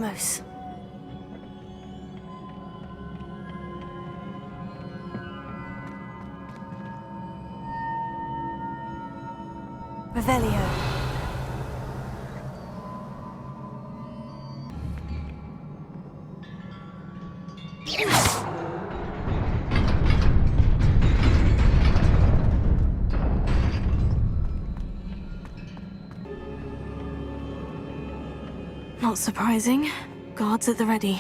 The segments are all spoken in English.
Lumos. Revelio. Not surprising. Guards at the ready.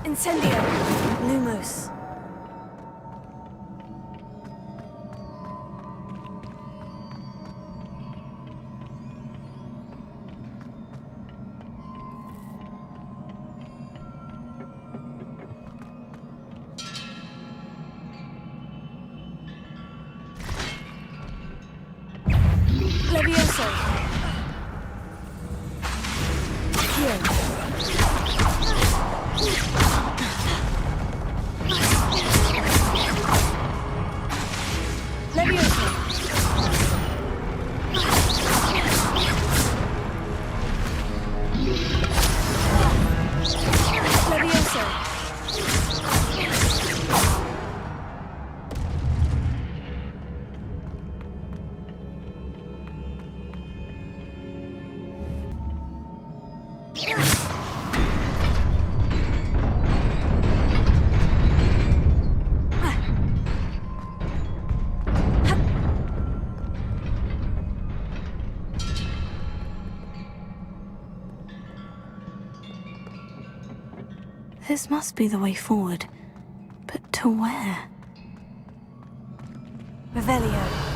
Incendio. Lumos. Levioso. Here. Levioso. Levioso. This must be the way forward. But to where? Revelio.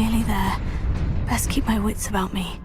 nearly there. Best keep my wits about me.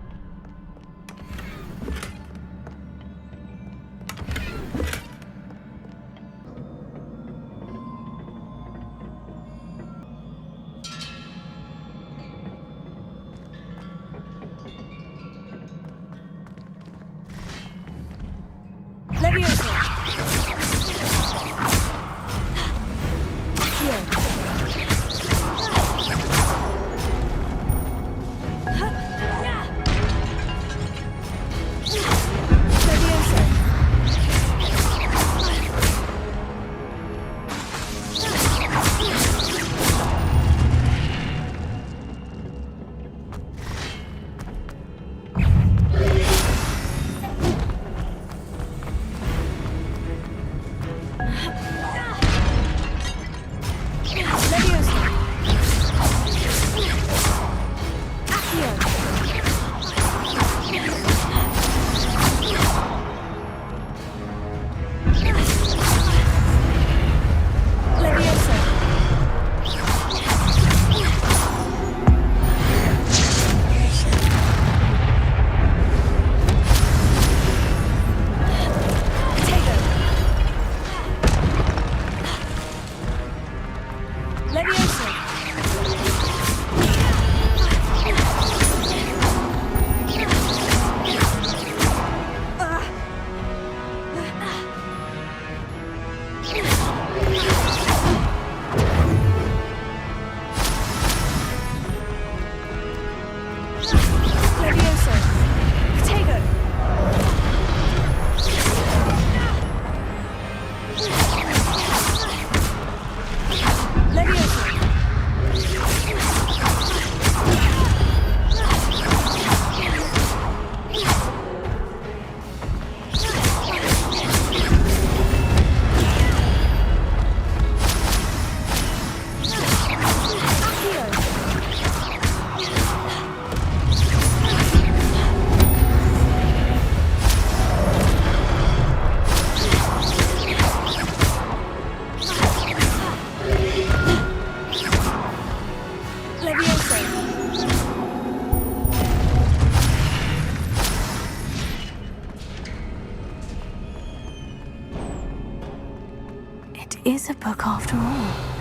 It is a book after all.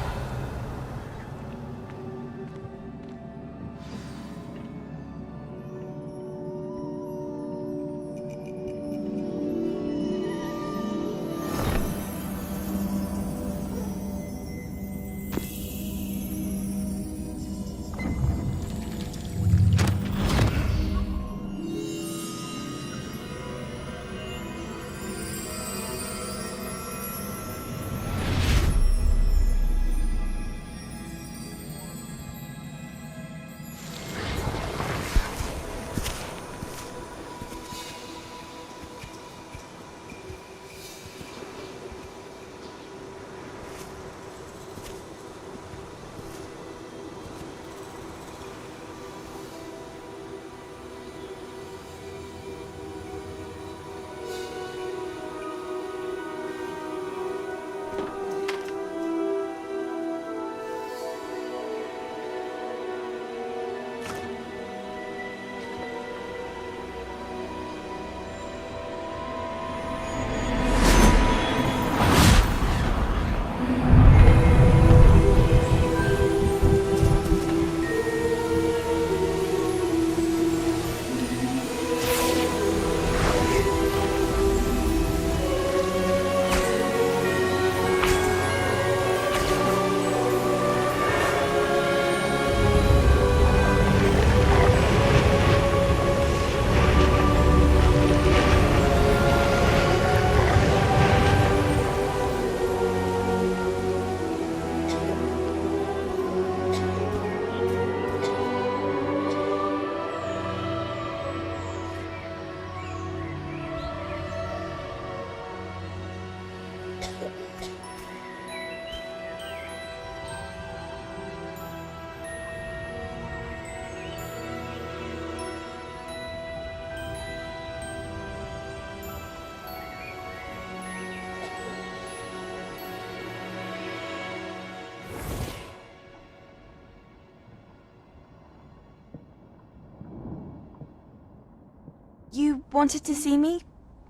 wanted to see me?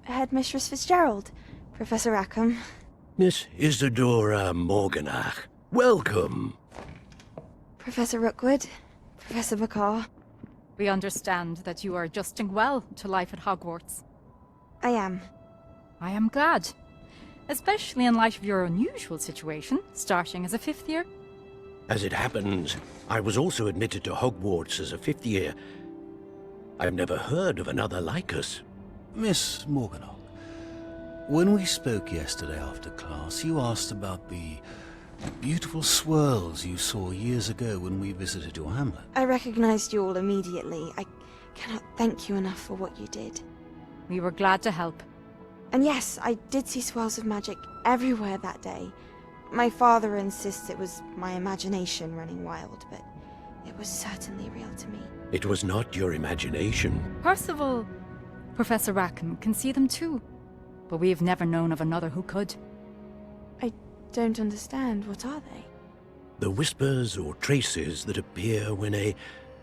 Headmistress Fitzgerald, Professor Rackham. Miss Isadora Morganach, welcome. Professor Rookwood, Professor McCaw. We understand that you are adjusting well to life at Hogwarts. I am. I am glad. Especially in light of your unusual situation, starting as a 5th year. As it happens, I was also admitted to Hogwarts as a 5th year. I've never heard of another like us. Miss Morganach, when we spoke yesterday after class, you asked about the beautiful swirls you saw years ago when we visited your hamlet. I recognized you all immediately. I cannot thank you enough for what you did. We were glad to help. And yes, I did see swirls of magic everywhere that day. My father insists it was my imagination running wild, but it was certainly real to me. It was not your imagination. Percival, Professor Rackham can see them too. But we have never known of another who could. I don't understand. What are they? The whispers or traces that appear when a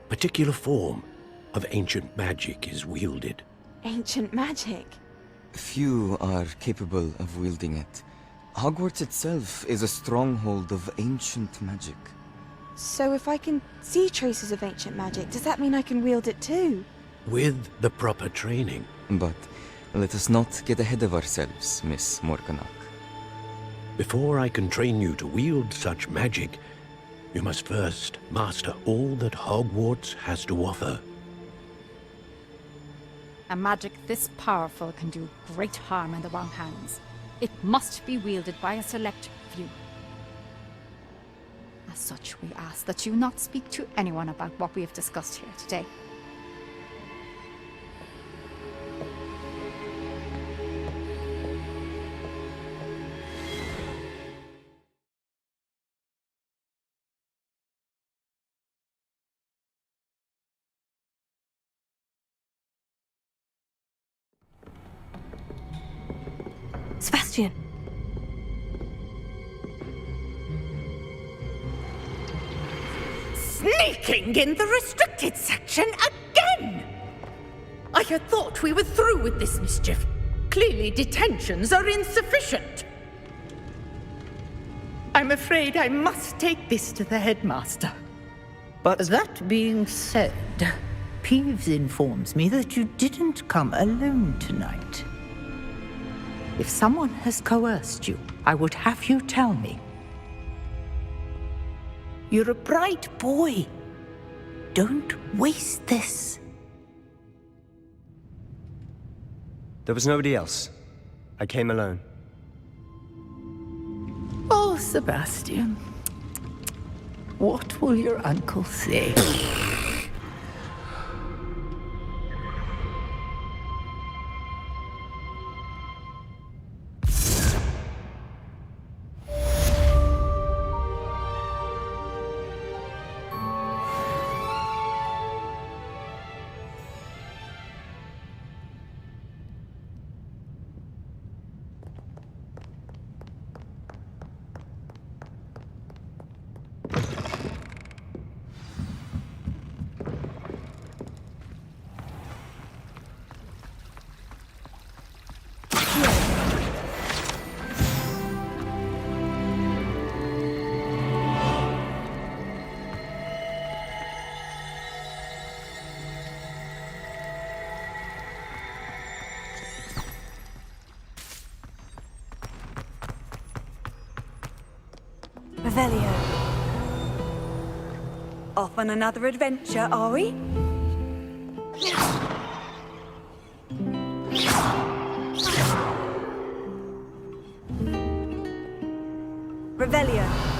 particular form of ancient magic is wielded. Ancient magic? Few are capable of wielding it. Hogwarts itself is a stronghold of ancient magic. So if I can see traces of ancient magic, does that mean I can wield it too? With the proper training. But let us not get ahead of ourselves, Miss Morganach. Before I can train you to wield such magic, you must first master all that Hogwarts has to offer. A magic this powerful can do great harm in the wrong hands. It must be wielded by a select few. As such, we ask that you not speak to anyone about what we have discussed here today. Sebastian! Sneaking in the restricted section again! I had thought we were through with this mischief. Clearly detentions are insufficient. I'm afraid I must take this to the headmaster. But that being said, Peeves informs me that you didn't come alone tonight. If someone has coerced you, I would have you tell me. You're a bright boy. Don't waste this. There was nobody else. I came alone. Oh, Sebastian. What will your uncle say? Revelio. Off on another adventure, are we? Revelio.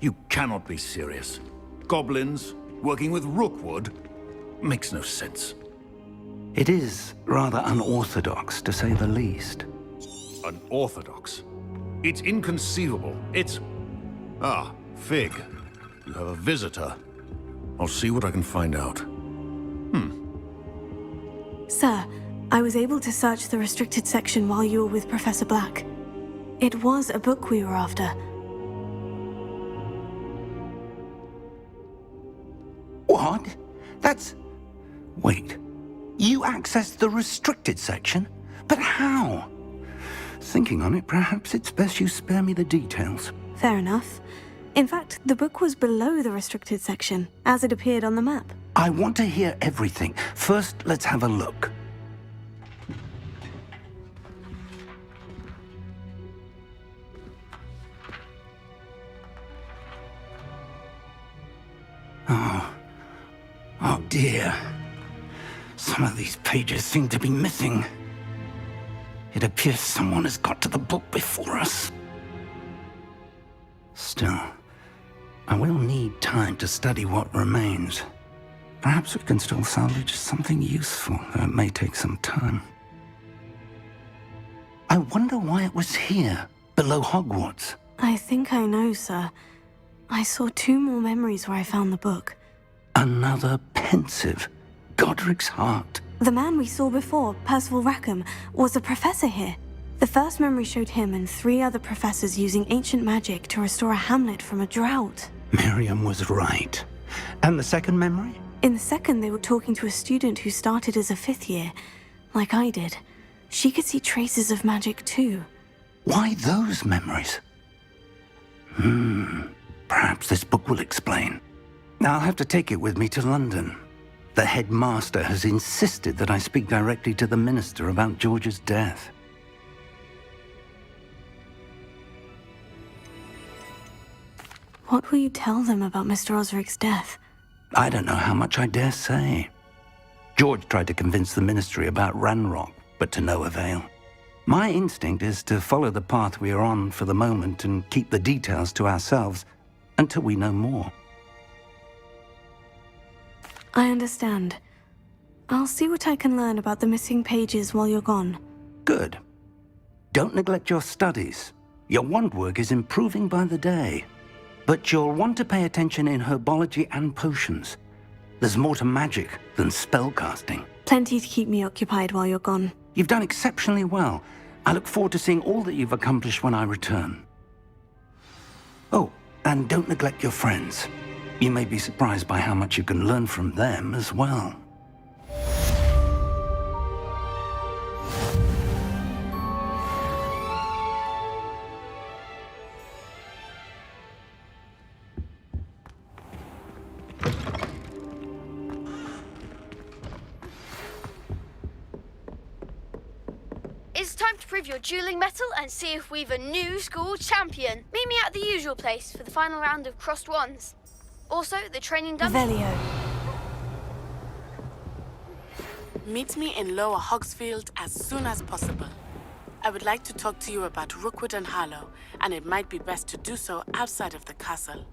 You cannot be serious. Goblins working with Rookwood? Makes no sense. It is rather unorthodox, to say the least. Unorthodox? It's inconceivable. It's... Ah, Fig. You have a visitor. I'll see what I can find out. Sir, I was able to search the restricted section while you were with Professor Black. It was a book we were after. What? That's... Wait. You accessed the restricted section? But how? Thinking on it, perhaps it's best you spare me the details. Fair enough. In fact, the book was below the restricted section, as it appeared on the map. I want to hear everything. First, let's have a look. Oh dear. Some of these pages seem to be missing. It appears someone has got to the book before us. Still, I will need time to study what remains. Perhaps we can still salvage something useful, though it may take some time. I wonder why it was here, below Hogwarts. I think I know, sir. I saw 2 more memories where I found the book. Another pensive. Godric's heart. The man we saw before, Percival Rackham, was a professor here. The first memory showed him and 3 other professors using ancient magic to restore a hamlet from a drought. Miriam was right. And the second memory? In the second, they were talking to a student who started as a 5th year, like I did. She could see traces of magic too. Why those memories? Perhaps this book will explain. I'll have to take it with me to London. The headmaster has insisted that I speak directly to the minister about George's death. What will you tell them about Mr. Osric's death? I don't know how much I dare say. George tried to convince the ministry about Ranrock, but to no avail. My instinct is to follow the path we are on for the moment and keep the details to ourselves until we know more. I understand. I'll see what I can learn about the missing pages while you're gone. Good. Don't neglect your studies. Your wand work is improving by the day. But you'll want to pay attention in herbology and potions. There's more to magic than spellcasting. Plenty to keep me occupied while you're gone. You've done exceptionally well. I look forward to seeing all that you've accomplished when I return. Oh, and don't neglect your friends. You may be surprised by how much you can learn from them as well. It's time to prove your dueling mettle and see if we've a new school champion. Meet me at the usual place for the final round of crossed wands. Also, the training done. Velio. Meet me in Lower Hogsfield as soon as possible. I would like to talk to you about Rookwood and Harlow, and it might be best to do so outside of the castle.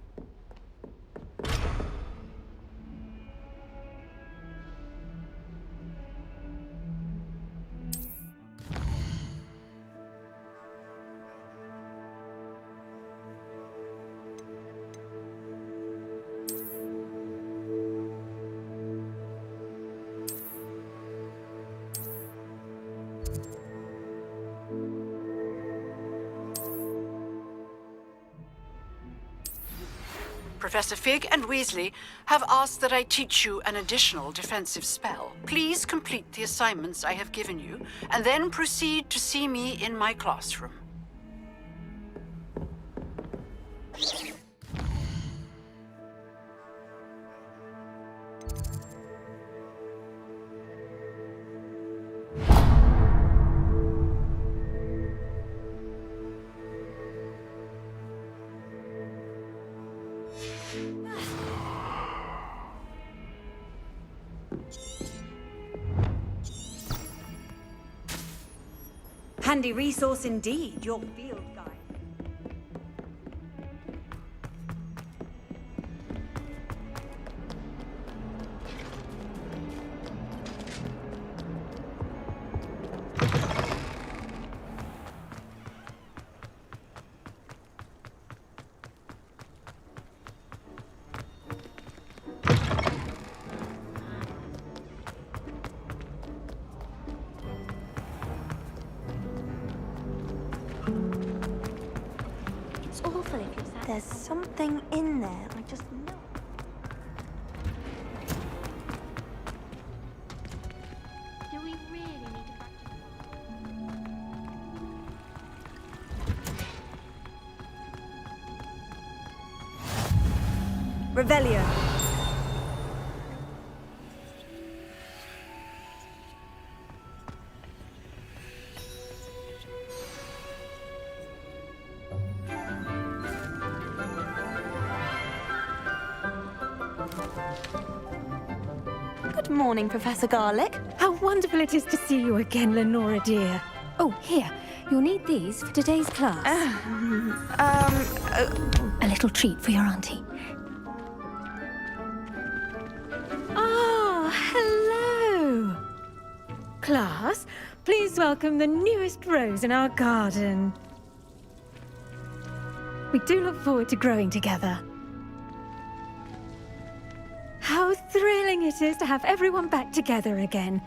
Professor Fig and Weasley have asked that I teach you an additional defensive spell. Please complete the assignments I have given you, and then proceed to see me in my classroom. Handy resource indeed, your field guide. careful if you're sad. There's something in there, I just know. Do we really need to practice? Revelio. Good morning, Professor Garlick. How wonderful it is to see you again, Lenora dear. Oh, here. You'll need these for today's class. A little treat for your auntie. Ah, hello. Class, please welcome the newest rose in our garden. We do look forward to growing together. How thrilling it is to have everyone back together again.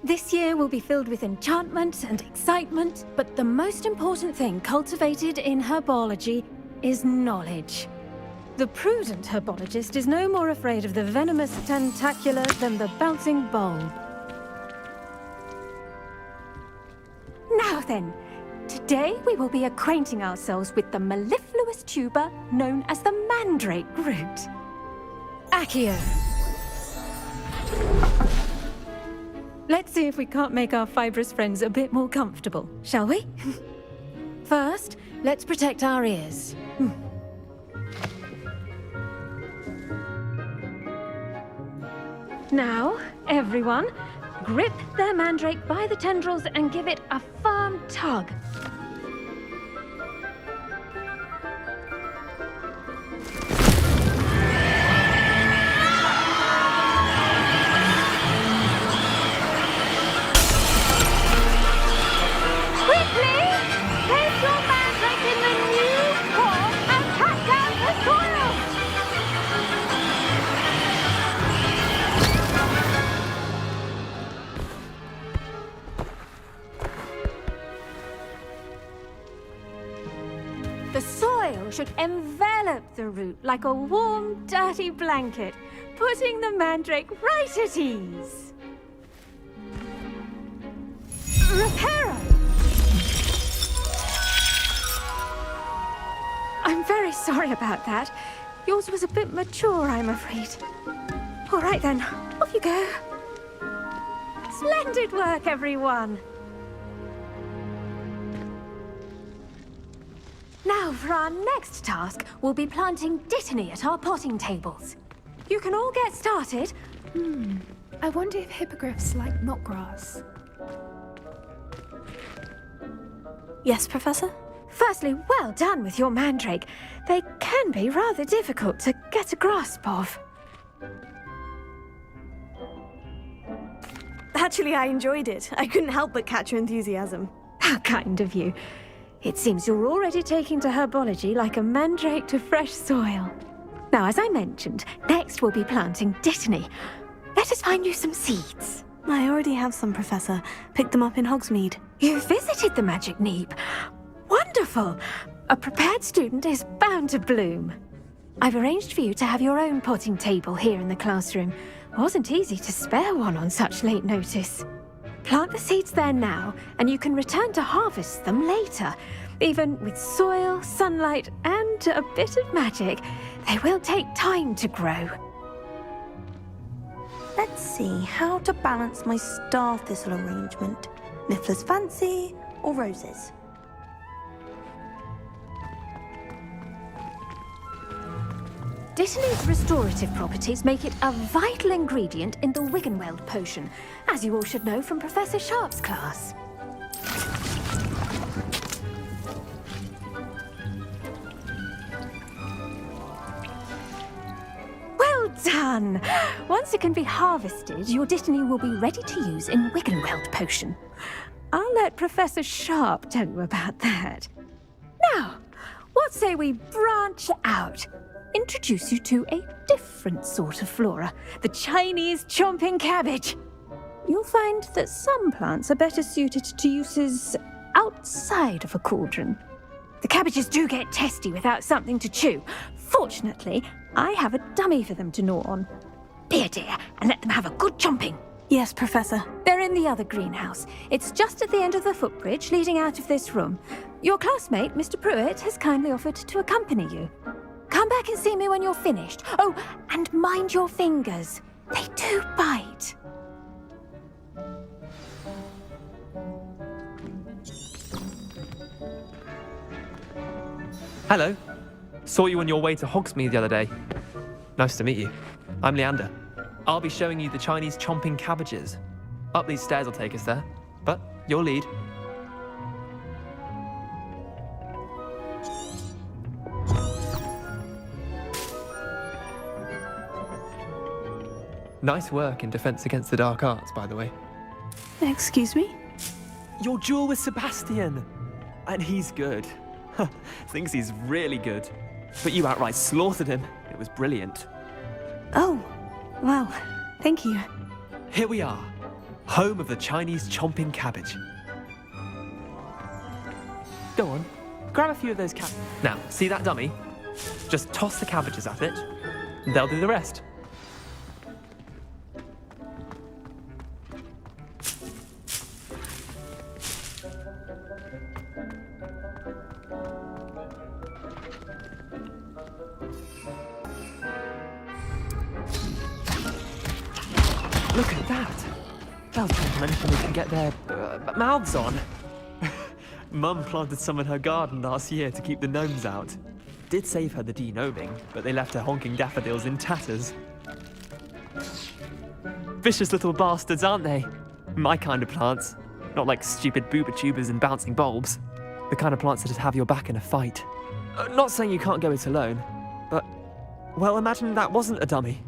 This year will be filled with enchantment and excitement, but the most important thing cultivated in herbology is knowledge. The prudent herbologist is no more afraid of the venomous tentacular than the bouncing bulb. Now then, today we will be acquainting ourselves with the mellifluous tuber known as the mandrake root. Accio. Let's see if we can't make our fibrous friends a bit more comfortable, shall we? First, let's protect our ears. Now, everyone, grip their mandrake by the tendrils and give it a firm tug. The soil should envelop the root like a warm, dirty blanket, putting the mandrake right at ease. Reparo! I'm very sorry about that. Yours was a bit mature, I'm afraid. All right then, off you go. Splendid work, everyone. Now, for our next task, we'll be planting dittany at our potting tables. You can all get started. I wonder if hippogriffs like knotgrass. Yes, Professor? Firstly, well done with your mandrake. They can be rather difficult to get a grasp of. Actually, I enjoyed it. I couldn't help but catch your enthusiasm. How kind of you. It seems you're already taking to herbology like a mandrake to fresh soil. Now, as I mentioned, next we'll be planting dittany. Let us find you some seeds. I already have some, Professor. Picked them up in Hogsmeade. You visited the Magic Neep. Wonderful! A prepared student is bound to bloom. I've arranged for you to have your own potting table here in the classroom. Wasn't easy to spare one on such late notice. Plant the seeds there now, and you can return to harvest them later. Even with soil, sunlight, and a bit of magic, they will take time to grow. Let's see how to balance my star thistle arrangement. Niffler's fancy or roses? Dittany's restorative properties make it a vital ingredient in the Wiggenweld potion, as you all should know from Professor Sharp's class. Well done! Once it can be harvested, your dittany will be ready to use in Wiggenweld potion. I'll let Professor Sharp tell you about that. Now, what say we branch out? Introduce you to a different sort of flora, the Chinese chomping cabbage. You'll find that some plants are better suited to uses outside of a cauldron. The cabbages do get testy without something to chew. Fortunately, I have a dummy for them to gnaw on. Be a dear and let them have a good chomping. Yes, Professor. They're in the other greenhouse. It's just at the end of the footbridge leading out of this room. Your classmate, Mr. Pruitt, has kindly offered to accompany you. Come back and see me when you're finished. Oh, and mind your fingers. They do bite. Hello. Saw you on your way to Hogsmeade the other day. Nice to meet you. I'm Leander. I'll be showing you the Chinese chomping cabbages. Up these stairs will take us there, but you'll lead. Nice work in Defense Against the Dark Arts, by the way. Excuse me? Your duel with Sebastian! And he's good. Thinks he's really good. But you outright slaughtered him. It was brilliant. Oh, well, thank you. Here we are, home of the Chinese chomping cabbage. Go on, grab a few of those cabbages. Now, see that dummy? Just toss the cabbages at it, and they'll do the rest. Look at that! They'll jump on anything they can get their mouths on. Mum planted some in her garden last year to keep the gnomes out. Did save her the de-gnoming, but they left her honking daffodils in tatters. Vicious little bastards, aren't they? My kind of plants. Not like stupid booba tubers and bouncing bulbs. The kind of plants that'd have your back in a fight. Not saying you can't go it alone, but, well, imagine that wasn't a dummy.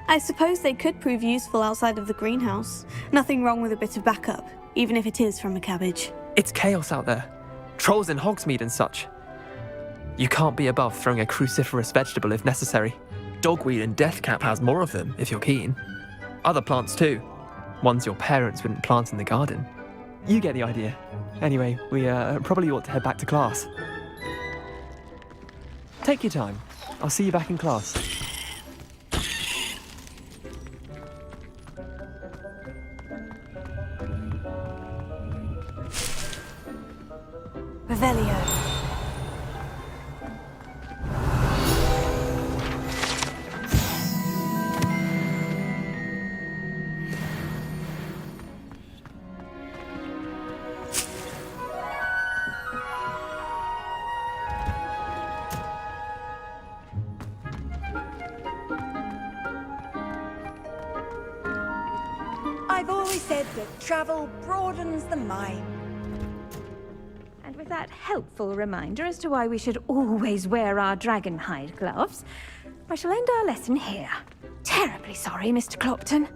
I suppose they could prove useful outside of the greenhouse. Nothing wrong with a bit of backup, even if it is from a cabbage. It's chaos out there. Trolls in Hogsmeade and such. You can't be above throwing a cruciferous vegetable if necessary. Dogweed and deathcap has more of them, if you're keen. Other plants too. Ones your parents wouldn't plant in the garden. You get the idea. Anyway, we probably ought to head back to class. Take your time. I'll see you back in class. Revelio. I've always said that travel broadens the mind. And with that helpful reminder as to why we should always wear our dragon hide gloves, I shall end our lesson here. Terribly sorry, Mr. Clopton.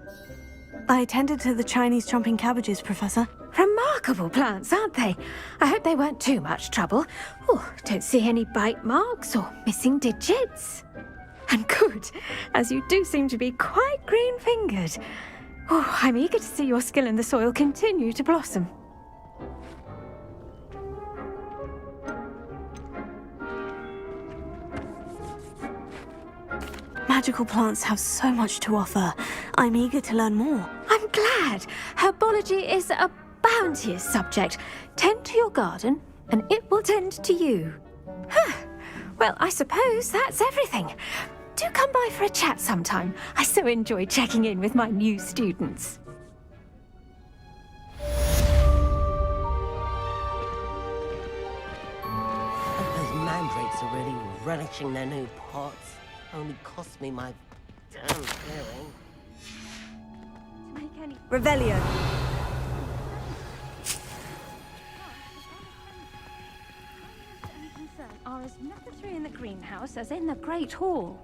I tended to the Chinese chomping cabbages, Professor. Remarkable plants, aren't they? I hope they weren't too much trouble. Oh, don't see any bite marks or missing digits. And good, as you do seem to be quite green-fingered. Oh, I'm eager to see your skill in the soil continue to blossom. Magical plants have so much to offer. I'm eager to learn more. I'm glad. Herbology is a bounteous subject. Tend to your garden, and it will tend to you. Well, I suppose that's everything. Do come by for a chat sometime. I so enjoy checking in with my new students. Those mandrakes are really relishing their new pots. Only cost me my damn hearing. To make any Revelio. Are as necessary in the greenhouse as in the Great Hall.